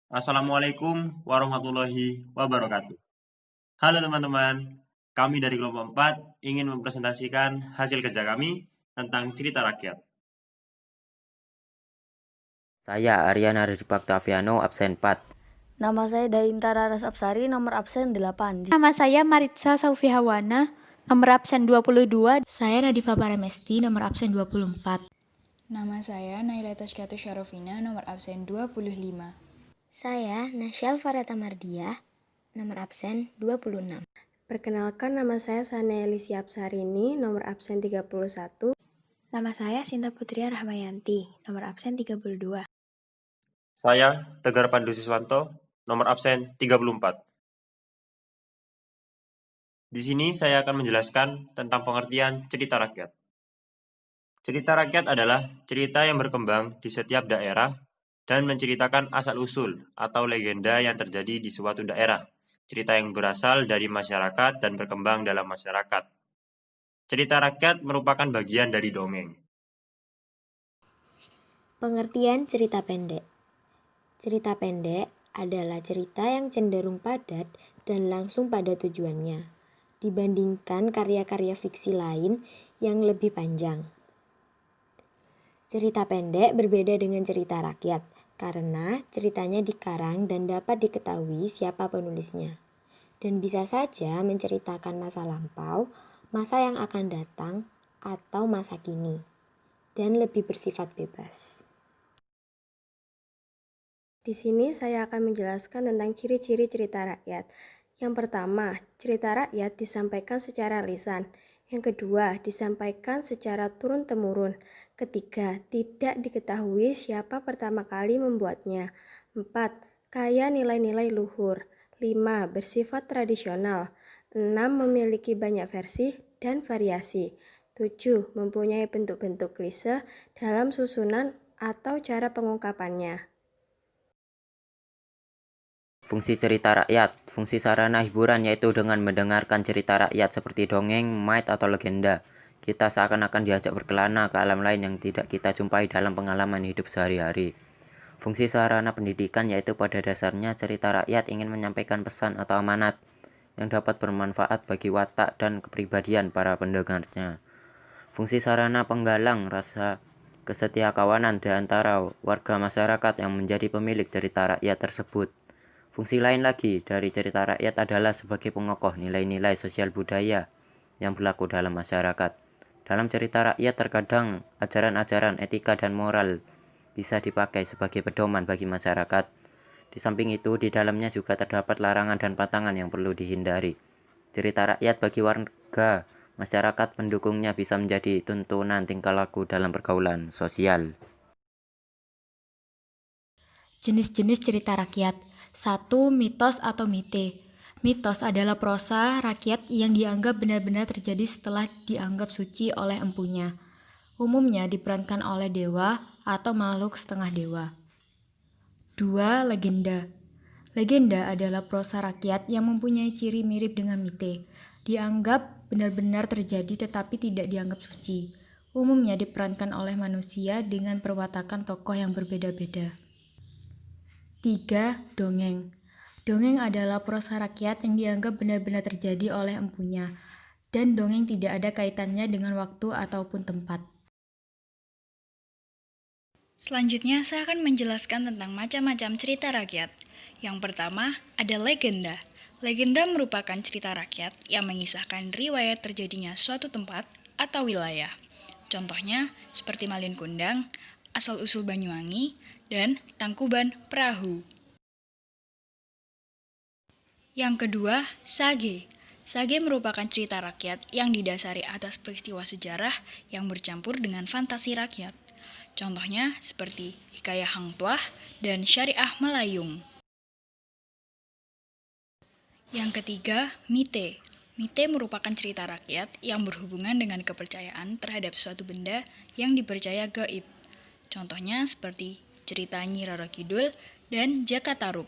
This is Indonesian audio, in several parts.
Assalamualaikum warahmatullahi wabarakatuh. Halo teman-teman, kami dari kelompok 4 ingin mempresentasikan hasil kerja kami tentang cerita rakyat. Saya Aryana Rizky Octaviano, absen 4. Nama saya Dainta Raras Apsari, nomor absen 8. Nama saya Maritza Saufi Hawana, nomor absen 22. Saya Nadifa Paramesti, nomor absen 24. Nama saya Naila Tazkiyatu Syarofina, nomor absen 25. Saya Nasyal Farata Mardiah, nomor absen 26. Perkenalkan, nama saya Sania Elisia Apsarini, nomor absen 31. Nama saya Sinta Putria Rahmayanti, nomor absen 32. Saya Tegar Pandu Siswanto, nomor absen 34. Di sini saya akan menjelaskan tentang pengertian cerita rakyat. Cerita rakyat adalah cerita yang berkembang di setiap daerah dan menceritakan asal-usul atau legenda yang terjadi di suatu daerah. Cerita yang berasal dari masyarakat dan berkembang dalam masyarakat. Cerita rakyat merupakan bagian dari dongeng. Pengertian cerita pendek. Cerita pendek adalah cerita yang cenderung padat dan langsung pada tujuannya, dibandingkan karya-karya fiksi lain yang lebih panjang. Cerita pendek berbeda dengan cerita rakyat, karena ceritanya dikarang dan dapat diketahui siapa penulisnya, dan bisa saja menceritakan masa lampau, masa yang akan datang, atau masa kini, dan lebih bersifat bebas. Di sini saya akan menjelaskan tentang ciri-ciri cerita rakyat. Yang pertama, cerita rakyat disampaikan secara lisan. Yang kedua, disampaikan secara turun-temurun. Ketiga, tidak diketahui siapa pertama kali membuatnya. 4. Kaya nilai-nilai luhur. 5. Bersifat tradisional. 6. Memiliki banyak versi dan variasi. 7. Mempunyai bentuk-bentuk klise dalam susunan atau cara pengungkapannya. Fungsi cerita rakyat. Fungsi sarana hiburan yaitu dengan mendengarkan cerita rakyat seperti dongeng, mait, atau legenda. Kita seakan-akan diajak berkelana ke alam lain yang tidak kita jumpai dalam pengalaman hidup sehari-hari. Fungsi sarana pendidikan yaitu pada dasarnya cerita rakyat ingin menyampaikan pesan atau amanat yang dapat bermanfaat bagi watak dan kepribadian para pendengarnya. Fungsi sarana penggalang rasa kesetiakawanan di antara warga masyarakat yang menjadi pemilik cerita rakyat tersebut. Fungsi lain lagi dari cerita rakyat adalah sebagai pengokoh nilai-nilai sosial budaya yang berlaku dalam masyarakat. Dalam cerita rakyat terkadang ajaran-ajaran etika dan moral bisa dipakai sebagai pedoman bagi masyarakat. Di samping itu, di dalamnya juga terdapat larangan dan pantangan yang perlu dihindari. Cerita rakyat bagi warga masyarakat pendukungnya bisa menjadi tuntunan tingkah laku dalam pergaulan sosial. Jenis-jenis cerita rakyat. 1. Mitos atau mite. Mitos adalah prosa rakyat yang dianggap benar-benar terjadi setelah dianggap suci oleh empunya. Umumnya diperankan oleh dewa atau makhluk setengah dewa. 2. Legenda. Legenda adalah prosa rakyat yang mempunyai ciri mirip dengan mite. Dianggap benar-benar terjadi tetapi tidak dianggap suci. Umumnya diperankan oleh manusia dengan perwatakan tokoh yang berbeda-beda. 3. Dongeng. Dongeng adalah prosa rakyat yang dianggap benar-benar terjadi oleh empunya, dan dongeng tidak ada kaitannya dengan waktu ataupun tempat. Selanjutnya, saya akan menjelaskan tentang macam-macam cerita rakyat. Yang pertama, ada legenda. Legenda merupakan cerita rakyat yang mengisahkan riwayat terjadinya suatu tempat atau wilayah. Contohnya, seperti Malin Kundang, Asal-usul Banyuwangi, dan Tangkuban Perahu. Yang kedua, sage. Sage merupakan cerita rakyat yang didasari atas peristiwa sejarah yang bercampur dengan fantasi rakyat. Contohnya seperti Hikayah Hang Tuah dan Syariah Melayung. Yang ketiga, mite. Mite merupakan cerita rakyat yang berhubungan dengan kepercayaan terhadap suatu benda yang dipercaya gaib. Contohnya seperti cerita Nyi Roro Kidul dan Jaka Tarub.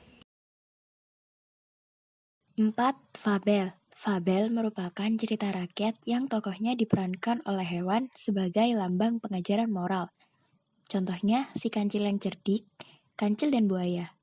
4. Fabel. Fabel merupakan cerita rakyat yang tokohnya diperankan oleh hewan sebagai lambang pengajaran moral. Contohnya si kancil yang cerdik, kancil dan buaya.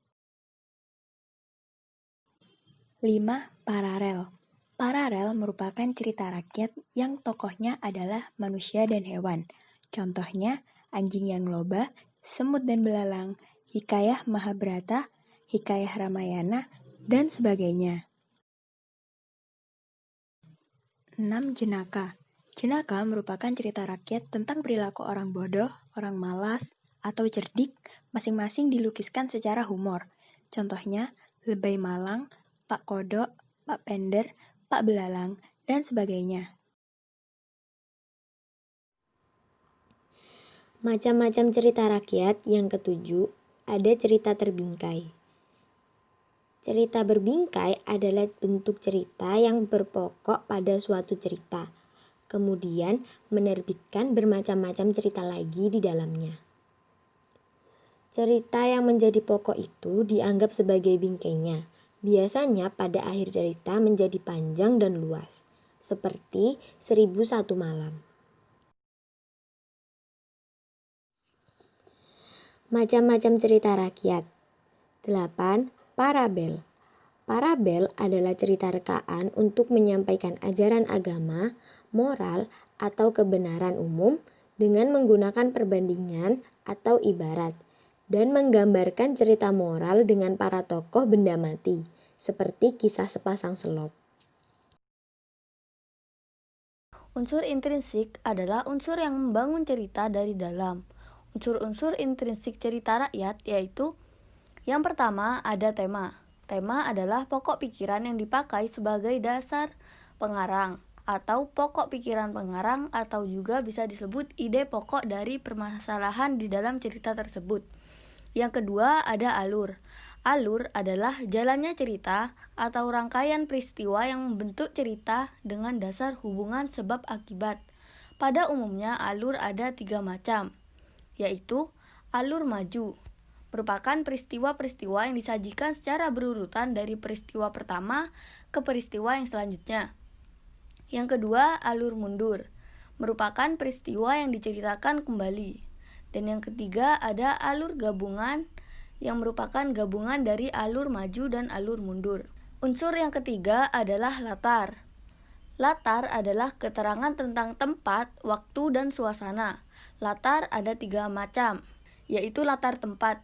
5. Paralel. Paralel merupakan cerita rakyat yang tokohnya adalah manusia dan hewan. Contohnya, anjing yang loba, semut dan belalang, hikayah Mahabharata, hikayah Ramayana, dan sebagainya. 6. Jenaka. Jenaka merupakan cerita rakyat tentang perilaku orang bodoh, orang malas, atau cerdik, masing-masing dilukiskan secara humor. Contohnya, Lebay Malang, Pak Kodok, Pak Pender, Pak Belalang, dan sebagainya. Macam-macam cerita rakyat yang ketujuh, ada cerita terbingkai. Cerita berbingkai adalah bentuk cerita yang berpokok pada suatu cerita, kemudian menerbitkan bermacam-macam cerita lagi di dalamnya. Cerita yang menjadi pokok itu dianggap sebagai bingkainya. Biasanya pada akhir cerita menjadi panjang dan luas, seperti 1001 Malam. Macam-macam cerita rakyat. 8. Parabel. Parabel adalah cerita rekaan untuk menyampaikan ajaran agama, moral, atau kebenaran umum dengan menggunakan perbandingan atau ibarat, dan menggambarkan cerita moral dengan para tokoh benda mati, seperti kisah sepasang selop. Unsur intrinsik adalah unsur yang membangun cerita dari dalam. Unsur-unsur intrinsik cerita rakyat yaitu: yang pertama ada tema. Tema adalah pokok pikiran yang dipakai sebagai dasar pengarang atau pokok pikiran pengarang, atau juga bisa disebut ide pokok dari permasalahan di dalam cerita tersebut. Yang kedua ada alur. Alur adalah jalannya cerita atau rangkaian peristiwa yang membentuk cerita dengan dasar hubungan sebab akibat. Pada umumnya alur ada 3 macam, yaitu alur maju. Merupakan peristiwa-peristiwa yang disajikan secara berurutan dari peristiwa pertama ke peristiwa yang selanjutnya. Yang kedua, alur mundur. Merupakan peristiwa yang diceritakan kembali. Dan yang ketiga, ada alur gabungan yang merupakan gabungan dari alur maju dan alur mundur. Unsur yang ketiga adalah latar. Latar adalah keterangan tentang tempat, waktu, dan suasana. Latar ada 3 macam, yaitu latar tempat,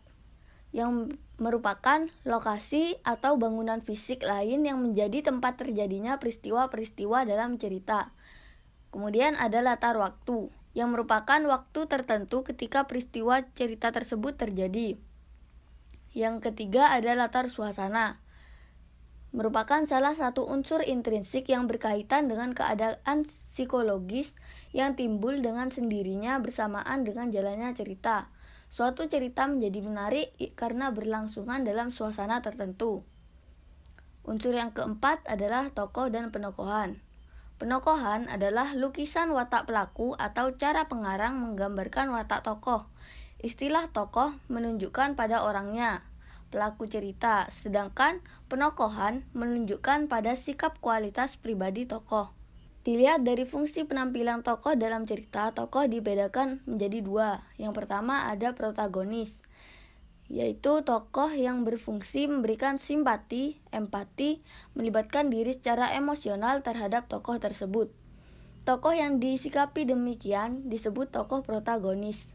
yang merupakan lokasi atau bangunan fisik lain yang menjadi tempat terjadinya peristiwa-peristiwa dalam cerita. Kemudian ada latar waktu, yang merupakan waktu tertentu ketika peristiwa cerita tersebut terjadi. Yang ketiga ada latar suasana, merupakan salah satu unsur intrinsik yang berkaitan dengan keadaan psikologis yang timbul dengan sendirinya bersamaan dengan jalannya cerita. Suatu cerita menjadi menarik karena berlangsungan dalam suasana tertentu. Unsur yang keempat adalah tokoh dan penokohan. Penokohan adalah lukisan watak pelaku atau cara pengarang menggambarkan watak tokoh. Istilah tokoh menunjukkan pada orangnya, pelaku cerita, sedangkan penokohan menunjukkan pada sikap kualitas pribadi tokoh. Dilihat dari fungsi penampilan tokoh dalam cerita, tokoh dibedakan menjadi 2. Yang pertama ada protagonis, yaitu tokoh yang berfungsi memberikan simpati, empati, melibatkan diri secara emosional terhadap tokoh tersebut. Tokoh yang disikapi demikian disebut tokoh protagonis.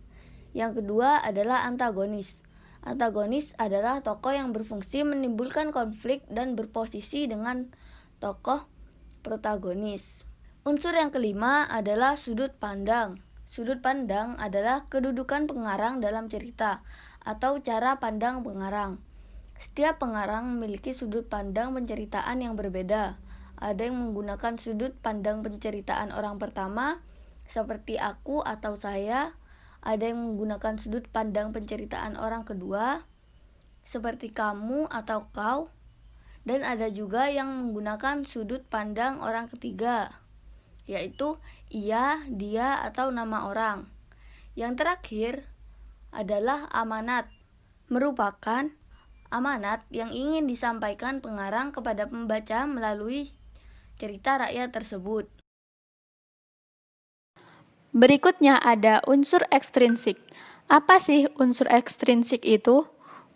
Yang kedua adalah antagonis. Antagonis adalah tokoh yang berfungsi menimbulkan konflik dan berposisi dengan tokoh protagonis. Unsur yang kelima adalah sudut pandang. Sudut pandang adalah kedudukan pengarang dalam cerita atau cara pandang pengarang. Setiap pengarang memiliki sudut pandang penceritaan yang berbeda. Ada yang menggunakan sudut pandang penceritaan orang pertama, seperti aku atau saya. Ada yang menggunakan sudut pandang penceritaan orang kedua, seperti kamu atau kau. Dan ada juga yang menggunakan sudut pandang orang ketiga, yaitu ia, dia, atau nama orang. Yang terakhir adalah amanat. Merupakan amanat yang ingin disampaikan pengarang kepada pembaca melalui cerita rakyat tersebut. Berikutnya ada unsur ekstrinsik. Apa sih unsur ekstrinsik itu?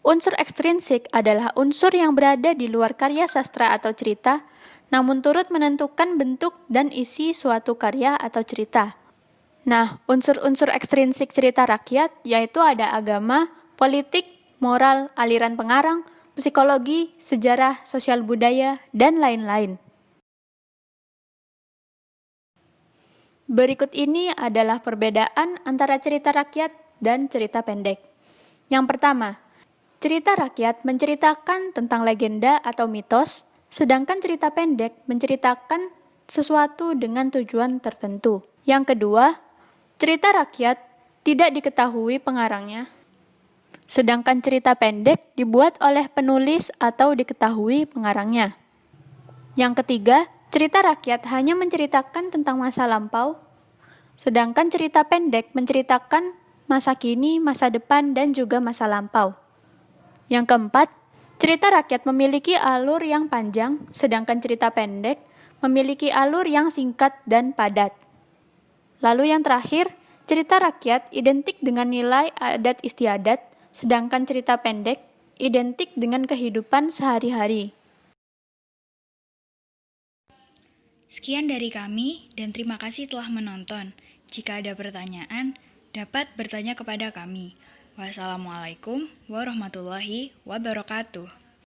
Unsur ekstrinsik adalah unsur yang berada di luar karya sastra atau cerita, namun turut menentukan bentuk dan isi suatu karya atau cerita. Nah, unsur-unsur ekstrinsik cerita rakyat yaitu ada agama, politik, moral, aliran pengarang, psikologi, sejarah, sosial budaya, dan lain-lain. Berikut ini adalah perbedaan antara cerita rakyat dan cerita pendek. Yang pertama, cerita rakyat menceritakan tentang legenda atau mitos, sedangkan cerita pendek menceritakan sesuatu dengan tujuan tertentu. Yang kedua, cerita rakyat tidak diketahui pengarangnya, sedangkan cerita pendek dibuat oleh penulis atau diketahui pengarangnya. Yang ketiga, cerita rakyat hanya menceritakan tentang masa lampau, sedangkan cerita pendek menceritakan masa kini, masa depan, dan juga masa lampau. Yang keempat, cerita rakyat memiliki alur yang panjang, sedangkan cerita pendek memiliki alur yang singkat dan padat. Lalu yang terakhir, cerita rakyat identik dengan nilai adat istiadat, sedangkan cerita pendek identik dengan kehidupan sehari-hari. Sekian dari kami dan terima kasih telah menonton. Jika ada pertanyaan, dapat bertanya kepada kami. Wassalamualaikum warahmatullahi wabarakatuh.